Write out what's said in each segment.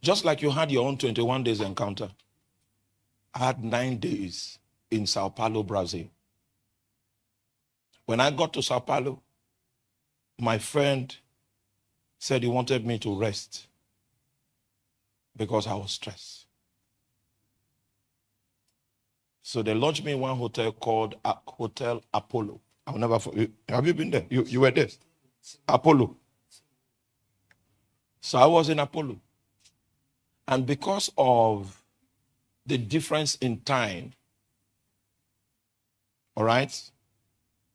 Just like you had your own 21 days encounter, I had 9 days in Sao Paulo, Brazil. When I got to Sao Paulo, my friend said he wanted me to rest because I was stressed. So they lodged me in one hotel called Hotel Apollo. I'll never forget. Have you been there? You were there? Apollo. So I was in Apollo. And because of the difference in time, all right,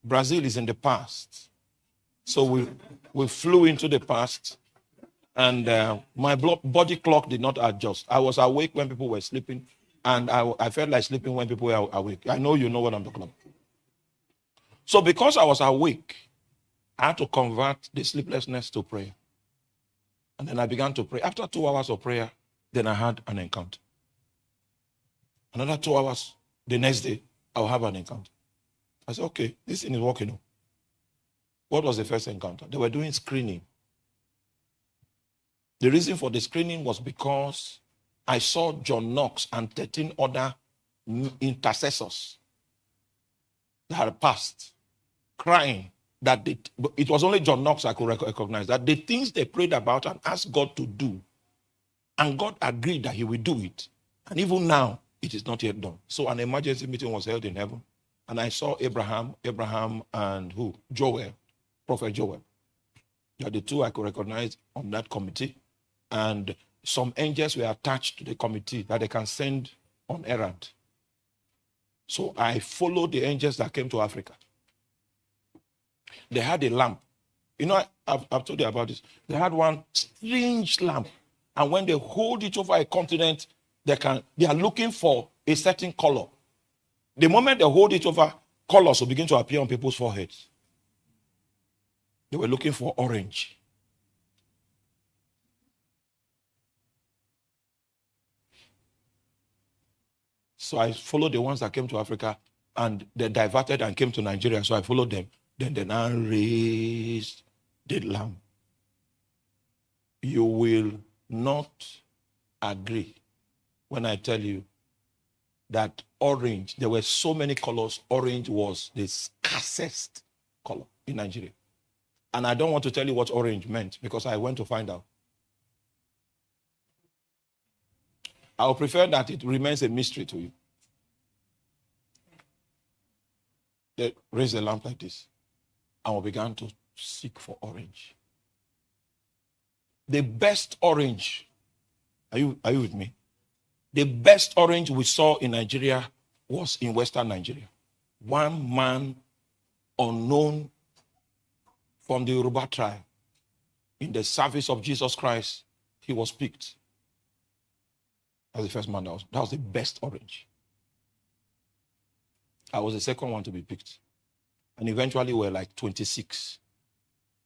Brazil is in the past. So we flew into the past, and my body clock did not adjust. I was awake when people were sleeping, and I felt like sleeping when people were awake. I know you know what I'm talking about. So because I was awake, I had to convert the sleeplessness to prayer. And then I began to pray. After 2 hours of prayer, then I had an encounter. Another 2 hours, the next day, I'll have an encounter. I said, okay, this thing is working. What was the first encounter? They were doing screening. The reason for the screening was because I saw John Knox and 13 other intercessors that had passed, crying that it was only John Knox I could recognize, that the things they prayed about and asked God to do, and God agreed that he will do it. And even now, it is not yet done. So an emergency meeting was held in heaven, and I saw Abraham, and who? Joel, Prophet Joel. They are the two I could recognize on that committee. And some angels were attached to the committee that they can send on errand. So I followed the angels that came to Africa. They had a lamp. You know, I've told you about this. They had one strange lamp. And when they hold it over a continent, they are looking for a certain color. The moment they hold it over, colors will begin to appear on people's foreheads. They were looking for orange. So I followed the ones that came to Africa, and they diverted and came to Nigeria. So I followed them. Then they now raised the lamp. You will not agree when I tell you that orange, there were so many colors, orange was the scarcest color in Nigeria. And I don't want to tell you what orange meant because I went to find out. I would prefer that it remains a mystery to you. They raised the lamp like this, and we began to seek for orange. The best orange, are you with me? The best orange we saw in Nigeria was in Western Nigeria. One man, unknown, from the Yoruba tribe, in the service of Jesus Christ, he was picked. That was the first man that was the best orange. I was the second one to be picked. And eventually we were like 26.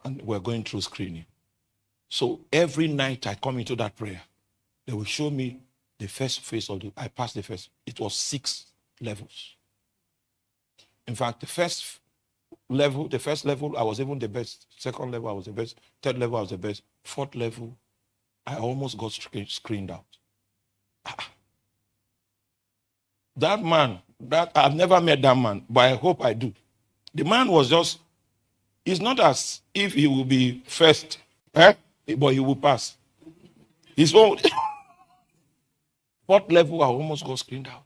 And we're going through screening. So every night I come into that prayer, they will show me the first phase of I passed the first. It was 6 levels. In fact, the first level, I was even the best. Second level, I was the best. Third level, I was the best. Fourth level, I almost got screened out. That man, I've never met that man, but I hope I do. The man was it's not as if he will be first, but he will pass. His own. Fourth level, I almost got screened out.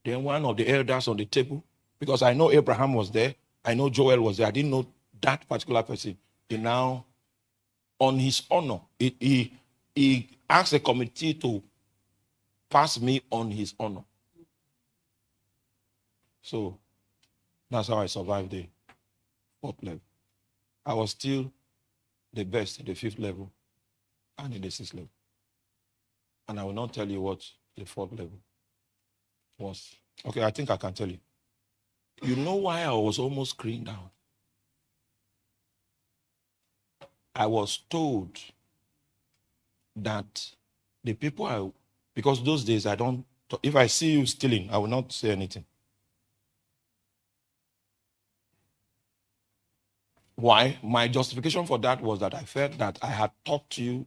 Then one of the elders on the table, because I know Abraham was there, I know Joel was there, I didn't know that particular person. He now, on his honor, he asked the committee to pass me on his honor. So that's how I survived the 4th level. I was still the best in the 5th level and in the 6th level. And I will not tell you what the 4th level was. Okay, I think I can tell you. You know why I was almost screened out? I was told that the people because those days if I see you stealing, I will not say anything. Why? My justification for that was that I felt that I had taught you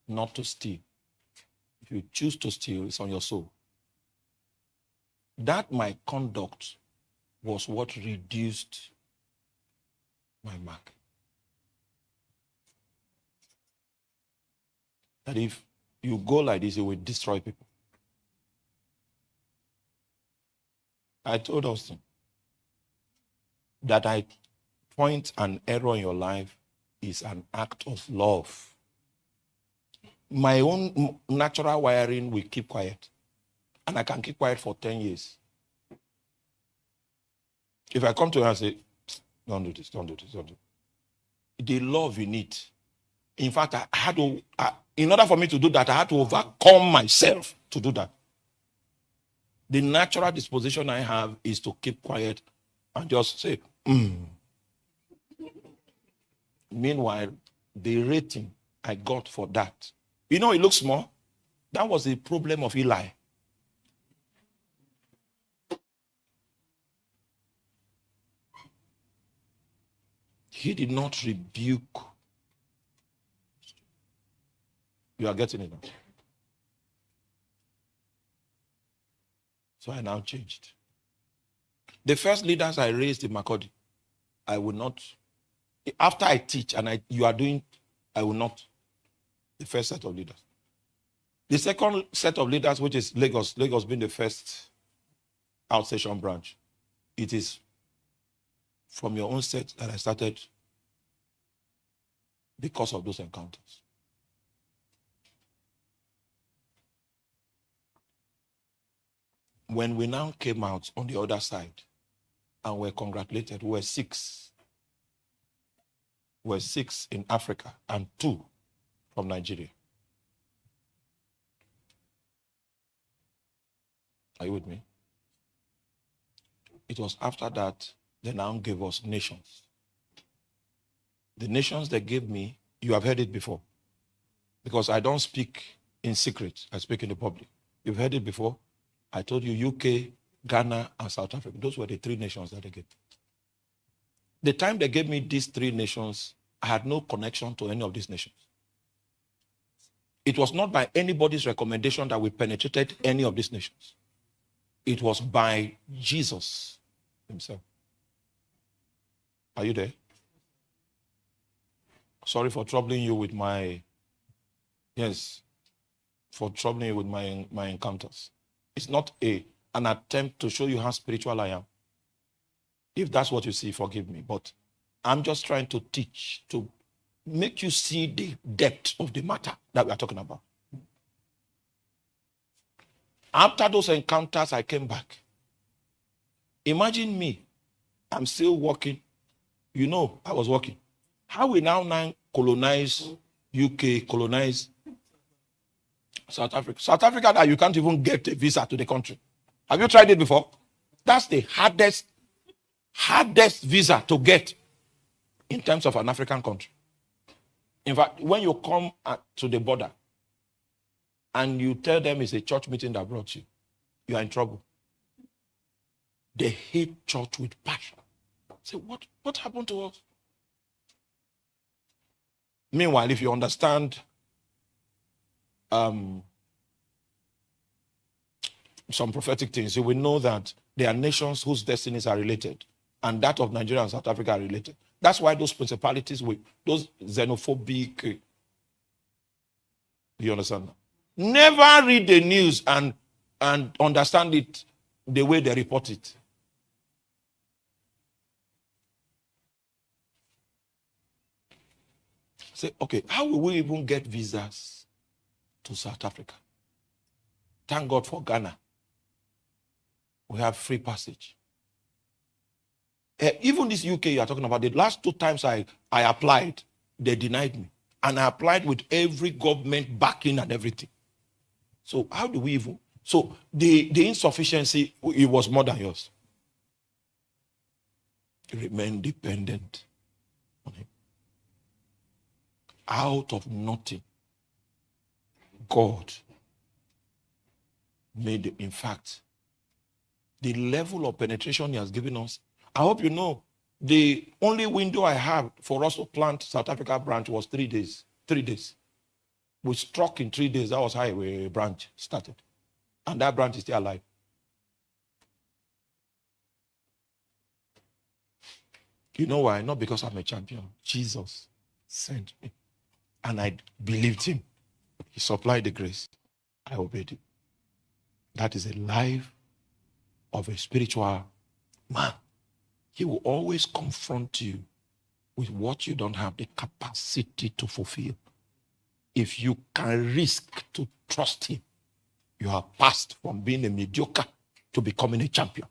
not to steal. If you choose to steal, it's on your soul. That my conduct was what reduced my mark. That if you go like this, it will destroy people. I told Austin that I point an error in your life is an act of love. My own natural wiring will keep quiet. And I can keep quiet for 10 years. If I come to her and say, don't do this, don't do this, don't do it. The love in it. In fact, I had to, in order for me to do that, I had to overcome myself to do that. The natural disposition I have is to keep quiet and just say, Meanwhile, the rating I got for that, it looks small. That was the problem of Eli. He did not rebuke. You are getting it now. So I now changed. The first leaders I raised in Makodi, I will not. After I teach and you are doing, I will not. The first set of leaders. The second set of leaders, which is Lagos being the first outstation branch, it is from your own set that I started because of those encounters. When we now came out on the other side and were congratulated, we were 6. We were 6 in Africa and 2 from Nigeria. Are you with me? It was after that they now gave us nations. The nations they gave me, you have heard it before. Because I don't speak in secret, I speak in the public. You've heard it before. I told you UK, Ghana, and South Africa. Those were the 3 nations that they gave. The time they gave me these 3 nations, I had no connection to any of these nations. It was not by anybody's recommendation that we penetrated any of these nations. It was by Jesus himself. Are you there? Sorry for troubling you with my encounters. It's not an attempt to show you how spiritual I am. If that's what you see, forgive me. But I'm just trying to teach, to make you see the depth of the matter that we are talking about. After those encounters, I came back. Imagine me. I'm still working. I was working. How we now colonize UK, colonize South Africa. South Africa, that you can't even get a visa to the country. Have you tried it before? That's the hardest visa to get in terms of an African country. In fact, when you come to the border and you tell them it's a church meeting that brought you, you are in trouble. They hate church with passion. Say, what happened to us? Meanwhile, if you understand some prophetic things, you will know that there are nations whose destinies are related, and that of Nigeria and South Africa are related. That's why those principalities, those xenophobic, you understand? Never read the news and understand it the way they report it. Say, okay, how will we even get visas to South Africa? Thank God for Ghana. We have free passage. Even this UK you are talking about, the last 2 times I applied, they denied me. And I applied with every government backing and everything. So how do we even? So the insufficiency, it was more than yours. Remain dependent on him. Out of nothing, God made, in fact, the level of penetration he has given us. I hope you know, the only window I have for us to plant South Africa branch was 3 days. 3 days. We struck in 3 days. That was how a branch started. And that branch is still alive. You know why? Not because I'm a champion. Jesus sent me. And I believed him. He supplied the grace. I obeyed him. That is a life of a spiritual man. He will always confront you with what you don't have the capacity to fulfill. If you can risk to trust him, you are passed from being a mediocre to becoming a champion.